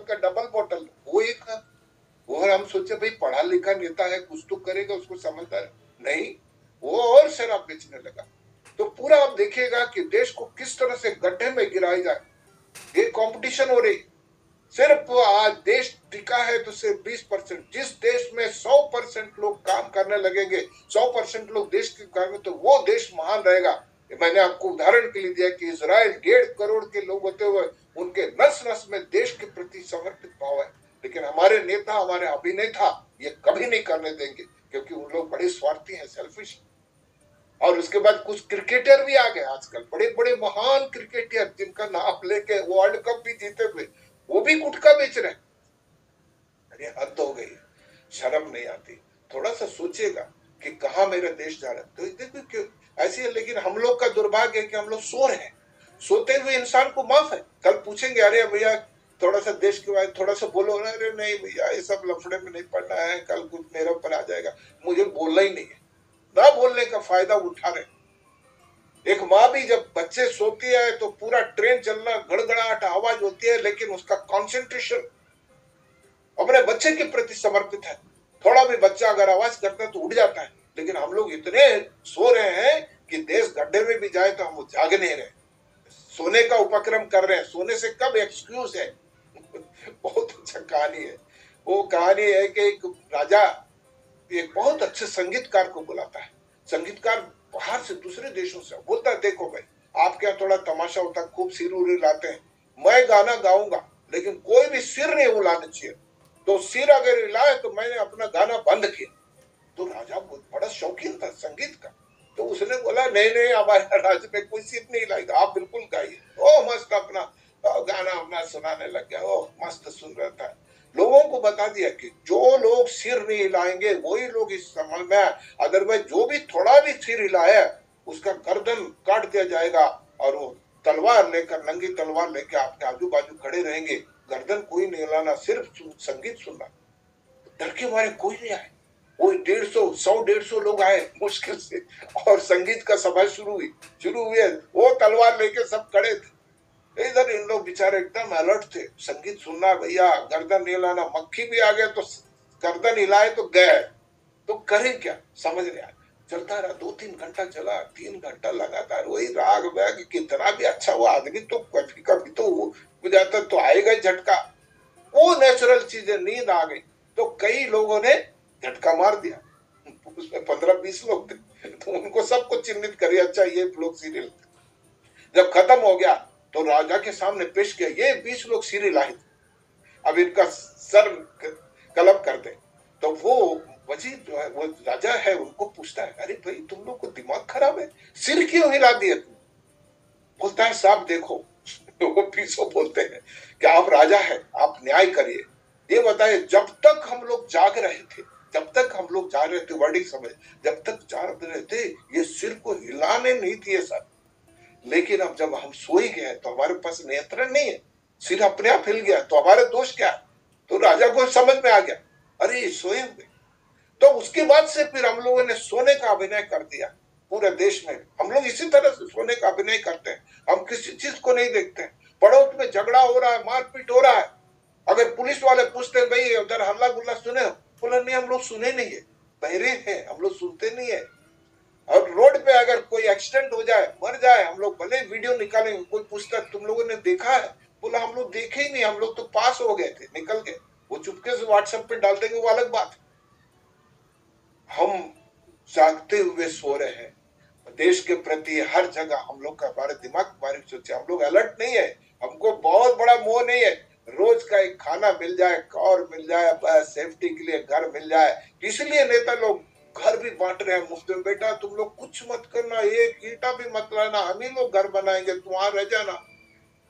का डबल बोतल वो एक है। और हम सोचे भाई पढ़ा लिखा नेता है, कुछ तो करेगा, उसको समझदार नहीं, वो और शराब बेचने लगा। तो पूरा आप देखिएगा कि देश को किस तरह से गड्ढे में गिराया जाए, ये कंपटीशन हो रही। सिर्फ आज देश टिका है तो सिर्फ 20%। जिस देश में 100% लोग काम करने लगेंगे, 100% लोग देश के काम में, तो वो देश महान रहेगा। मैंने आपको उदाहरण के लिए दिया कि इजराइल 1.5 करोड़ के लोग होते हुए उनके नस नस में देश के प्रति समर्पित भाव है। लेकिन हमारे नेता, हमारे अभिनेता ये कभी नहीं करने देंगे, क्योंकि उन लोग बड़े स्वार्थी हैं, सेल्फिश। और उसके बाद कुछ क्रिकेटर भी आ गए आजकल, बड़े बड़े महान क्रिकेटर जिनका नाम लेके वर्ल्ड कप भी जीते हुए, वो भी गुटखा बेच रहे हैं। अरे हद हो गई, शर्म नहीं आती। थोड़ा सा सोचिएगा कि कहाँ मेरा देश जा रहा है। तो देखो क्यों ऐसी है। लेकिन हम लोग का दुर्भाग्य है कि हम लोग सो रहे हैं। सोते हुए इंसान को माफ है, कल पूछेंगे अरे भैया थोड़ा सा देश के बारे में थोड़ा सा बोलो, अरे नहीं भैया ये सब लफड़े में नहीं पड़ना है, कल कुछ मेरे ऊपर आ जाएगा। मुझे बोलना ही नहीं है, ना बोलने का फायदा उठा रहे। एक माँ भी जब बच्चे सोती है तो पूरा ट्रेन चलना, गड़गड़ाहट आवाज होती है, लेकिन उसका कॉन्सेंट्रेशन अपने बच्चे के प्रति समर्पित है। थोड़ा भी बच्चा अगर आवाज करता है तो उठ जाता है। लेकिन हम लोग इतने सो रहे हैं कि देश गड्ढे में भी जाए तो हम जाग नहीं रहे, सोने का उपक्रम कर रहे हैं। सोने से कब एक्सक्यूज है। बहुत अच्छा कहानी है। वो कहानी है कि एक राजा एक बहुत अच्छे संगीतकार को बुलाता है। संगीतकार बाहर से दूसरे देशों से बोलता है, देखो भाई आपके यहाँ थोड़ा तमाशा होता है, खूब सिर उड़ लाते हैं, मैं गाना गाऊंगा लेकिन कोई भी सिर नहीं हिलाना चाहिए। तो सिर अगर हिलाए तो मैंने अपना गाना बंद किया। तो राजा बड़ा शौकीन था संगीत का, तो उसने बोला नहीं नहीं हमारे राज्य में कोई सिर नहीं हिलाएगा, आप बिल्कुल गाइए। ओ मस्त अपना गाना अपना सुनाने लग गया। ओ मस्त सुन रहा था। लोगों को बता दिया कि जो लोग सिर नहीं हिलाएंगे वही लोग इस समझ में, अदरवाइज जो भी थोड़ा भी सिर हिलाया उसका गर्दन काट दिया जाएगा। और वो तलवार लेकर, नंगी तलवार लेकर आपके आजू बाजू खड़े रहेंगे। गर्दन कोई नहीं हिलाना, सिर्फ संगीत सुनना। डर के मारे कोई नहीं आए। वो 150 लोग आए मुश्किल से, और संगीत का सभा शुरू हुई। वो तलवार लेके सब खड़े थे। इधर इन लोग बेचारे एकदम अलर्ट थे, संगीत सुनना भैया, गर्दन नहीं हिलाना। मक्खी भी आ गया तो गर्दन हिलाए तो गए, तो करें क्या समझ नहीं आया। चलता रहा, 2-3 घंटा चला, 3 घंटा लगातार वही राग वैग। कितना भी अच्छा वो आदमी तो कभी कभी तो हो जाता तो आएगा झटका। वो नेचुरल चीजें, नींद आ गई। तो कई लोगों ने झटका मार दिया। उसमें 15-20 लोग थे, तो उनको सबको चिन्हित करिए, अच्छा ये लोग सीरियल। जब खत्म हो गया तो राजा के सामने पेश किया, ये 20 लोग सीरियल आए थे, अब इनका सर कलम कर दे। तो वो वजीर जो है, वो राजा है, उनको पूछता है, अरे भाई तुम लोग को दिमाग खराब है, सिर क्यों हिला दिए तुम। बोलता है साहब देखो, वो पीछे बोलते हैं कि आप राजा है, आप न्याय करिए। ये बताए जब तक हम लोग जाग रहे थे, जब तक हम लोग जाग रहे थे, वर्डिंग समझ, जब तक जाग रहे थे ये सिर को हिलाने नहीं दिए सर। लेकिन अब जब हम सो ही गए तो हमारे पास नियंत्रण नहीं है, सिर अपने आप हिल गया, तो हमारे दोष क्या है। तो राजा को समझ में आ गया, अरे सोए हुए। तो उसके बाद से फिर हम लोगों ने सोने का अभिनय कर दिया पूरे देश में। हम लोग इसी तरह से सोने का अभिनय करते हैं, हम किसी चीज को नहीं देखते हैं। पड़ोस में झगड़ा हो रहा है, मारपीट हो रहा है, अगर पुलिस वाले पूछते हैं भाई उधर हल्ला गुल्ला सुने हो, बोला नहीं हम लोग सुने नहीं है, बहरे हैं, हम लोग सुनते नहीं है। और रोड पे अगर कोई एक्सीडेंट हो जाए, मर जाए, हम लोग भले वीडियो निकालेंगे, कोई पूछता तुम लोगों ने देखा है, बोला हम लोग देखे ही नहीं, हम लोग तो पास हो गए थे, निकल गए। वो चुपके से व्हाट्सएप पे डाल देंगे, वो अलग बात। हम जागते हुए सो रहे हैं देश के प्रति। हर जगह हम लोग का, हमारे दिमाग बारीक सोचे, हम लोग अलर्ट नहीं है। हमको बहुत बड़ा मोह नहीं है, रोज का एक खाना मिल जाए, और मिल जाए, बस सेफ्टी के लिए घर मिल जाए। इसलिए नेता लोग घर भी बांट रहे हैं मुफ्त में। बेटा तुम लोग कुछ मत करना, एक ईंटा भी मत लाना, हम ही लोग घर बनाएंगे, तुम वहां रह जाना,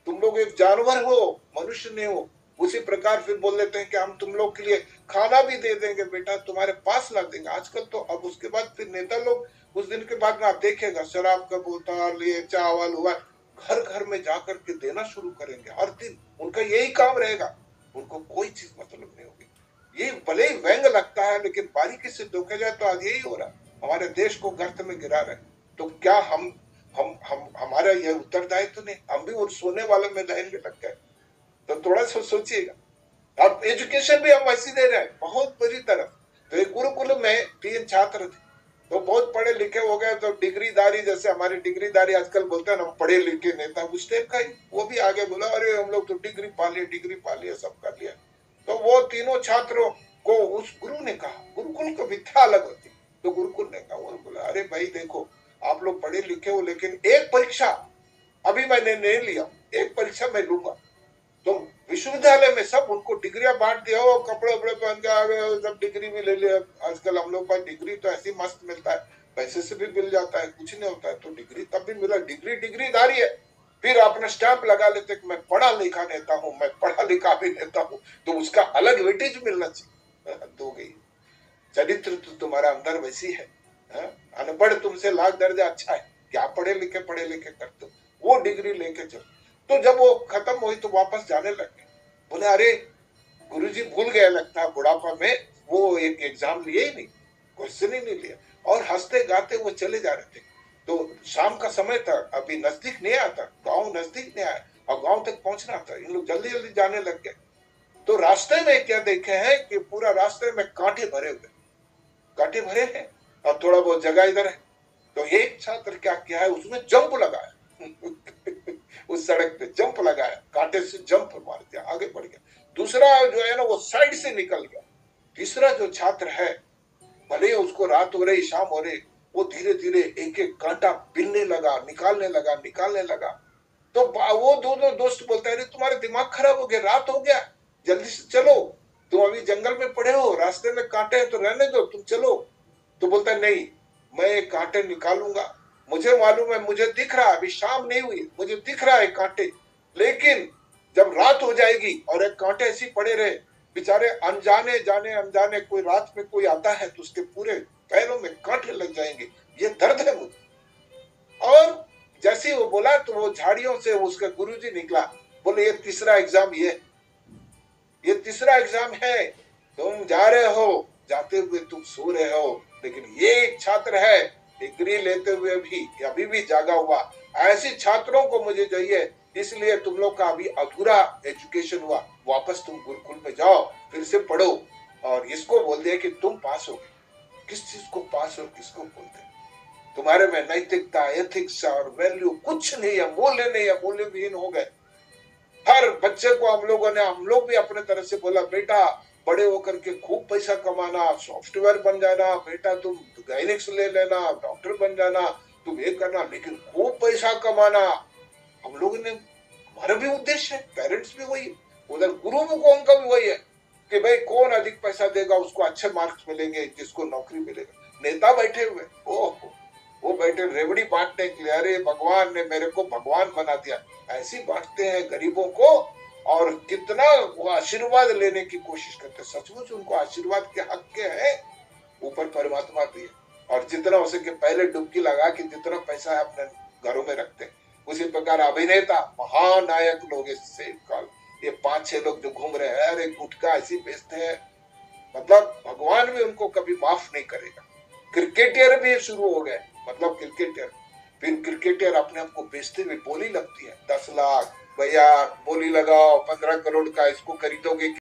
तुम लोग एक जानवर हो, मनुष्य नहीं हो। उसी प्रकार फिर बोल देते हैं कि हम तुम लोग के लिए खाना भी दे देंगे, बेटा तुम्हारे पास ला देंगे। आजकल तो अब उसके बाद फिर नेता लोग कुछ दिन के बाद में आप देखेगा, शराब का बोतल, ये चावल हुआ, घर घर में जाकर के देना शुरू करेंगे हर दिन। उनका यही काम रहेगा, उनको कोई चीज मतलब नहीं होगी। ये भले ही व्यंग लगता है, लेकिन बारीकी से देखा जाए तो आज यही हो रहा है, हमारे देश को गर्त में गिरा रहे। तो क्या हम हमारा यह उत्तरदायित्व तो नहीं, हम भी वो सोने वाले में रहेंगे लग गए। तो थोड़ा सा सोचिएगा। अब एजुकेशन भी हम वैसी दे रहे हैं, बहुत बुरी तरफ। तो एक गुरुकुल में 3 छात्र थे, तो बहुत पढ़े लिखे हो गए, तो डिग्रीदारी, जैसे हमारे डिग्रीदारी आजकल बोलते हैं ना, पढ़े लिखे नेता, उस टाइप का ही वो भी आगे बोला, अरे हम लोग तो डिग्री पा लिए, सब कर लिया। तो वो तीनों छात्रों को उस गुरु ने कहा, गुरुकुल की विद्या अलग होती, तो गुरुकुल ने कहा, वो बोला, अरे भाई देखो, आप लोग पढ़े लिखे हो, लेकिन एक परीक्षा अभी मैंने नहीं लिया, एक परीक्षा मैं लूंगा। तो विश्वविद्यालय में सब उनको डिग्रियां बांट दिया, हो कपड़े वपड़े पहन के आ गए, सब डिग्री भी ले लिया। आजकल हम लोग पास डिग्री तो ऐसी मस्त मिलता है, पैसे से भी मिल जाता है, कुछ नहीं होता है, तो डिग्री तब भी मिला, डिग्रीदारी है। फिर अपना स्टैंप लगा लेते कि मैं पढ़ा लिखा नेता हूँ, मैं पढ़ा लिखा भी नेता हूँ, तो उसका अलग वेटेज मिलना चाहिए। हद हो गई। चरित्र तो तुम्हारा अंदर वैसी है, अनपढ़ तुमसे लाख दर्जा अच्छा है, क्या पढ़े लिखे करते हो, वो डिग्री लेके चलो। तो जब वो खत्म हुई तो वापस जाने लगे, बोले अरे गुरुजी भूल गए लगता है, बुढ़ापा में वो एक एग्जाम लिए ही नहीं, क्वेश्चन ही नहीं लिया, और हंसते गाते वो चले जा रहे थे। तो शाम का समय था, अभी नजदीक नहीं आता, गांव नजदीक नहीं आया, और गांव तक पहुंचना था, इन लोग जल्दी जल्दी जाने लग गए। तो रास्ते में क्या देखे हैं कि पूरा रास्ते में कांटे भरे हुए, कांटे भरे हैं, और थोड़ा बहुत जगह इधर है। तो एक छात्र क्या किया है, उसने जंप लगाया उस सड़क पे जंप लगाया, कांटे से जंप मार दिया, आगे बढ़ गया। दूसरा जो है ना, वो साइड से निकल गया। तीसरा जो छात्र है, भले ही उसको रात हो रही, शाम हो रही, वो धीरे धीरे एक एक कांटा बिनने लगा, निकालने लगा। तो वो दोनों दोस्त बोलते हैं, अरे तुम्हारे दिमाग खराब हो गया, रात हो गया, जल्दी से चलो, तुम अभी जंगल में पड़े हो, रास्ते में कांटे हैं तो रहने दो, तुम चलो। तो बोलता है, नहीं, मैं कांटे निकालूंगा, मुझे मालूम है, मुझे दिख रहा है, अभी शाम नहीं हुई, मुझे दिख रहा है कांटे, लेकिन जब रात हो जाएगी और एक कांटे ऐसे पड़े रहे, बेचारे अनजाने कोई रात में कोई आता है तो उसके पूरे पैरों में कांटे लग जाएंगे, ये दर्द है मुझे। और जैसे ही वो बोला तो वो झाड़ियों से उसका गुरुजी निकला, बोले ये तीसरा एग्जाम है, तुम जा रहे हो, जाते हुए तुम सो रहे हो, लेकिन ये एक छात्र है डिग्री लेते हुए भी अभी भी जागा हुआ, ऐसे छात्रों को मुझे चाहिए, इसलिए तुम लोग का अभी अधूरा एजुकेशन हुआ, वापस तुम गुरुकुल में जाओ, फिर से पढ़ो। और इसको बोल दिया कि तुम पास हो गए। किस चीज को पास और किसको बोलते, तुम्हारे में नैतिकता, एथिक्स और वैल्यू कुछ नहीं है, मूल्य नहीं है, मूल्य विहीन हो गए। हर बच्चे को हम लोग भी अपने तरह से बोला, बेटा बड़े होकर के खूब पैसा कमाना, सॉफ्टवेयर बन जाना, बेटा तुम गाइनिक्स ले लेना, डॉक्टर बन जाना, तुम ये करना, लेकिन खूब पैसा कमाना। हम लोगों ने, हमारा भी उद्देश्य है, पेरेंट्स भी वही, उधर गुरु को उनका भी वही है कि भाई कौन अधिक पैसा देगा उसको अच्छे मार्क्स मिलेंगे, जिसको नौकरी मिलेगा। नेता बैठे हुए, ओह, वो बैठे रेवड़ी बांटने के लिए, अरे भगवान ने मेरे को भगवान बना दिया, ऐसी बांटते हैं गरीबों को, और कितना वो आशीर्वाद लेने की कोशिश करते हैं। सचमुच उनको आशीर्वाद के हक के हैं, ऊपर परमात्मा भी है, और जितना हो सके पहले डुबकी लगा के जितना पैसा है अपने घरों में रखते हैं। उसी प्रकार अभिनेता महानायक लोग इससे काल, ये 5-6 लोग जो घूम रहे हैं, अरे गुटखा ऐसी बेचते हैं, मतलब भगवान भी उनको कभी माफ नहीं करेगा। क्रिकेटर भी शुरू हो गए, मतलब क्रिकेटर, फिर क्रिकेटर अपने आप को बेचते हुए बोली लगती है, 10 लाख भैया बोली लगाओ, 15 करोड़ का इसको खरीदोगे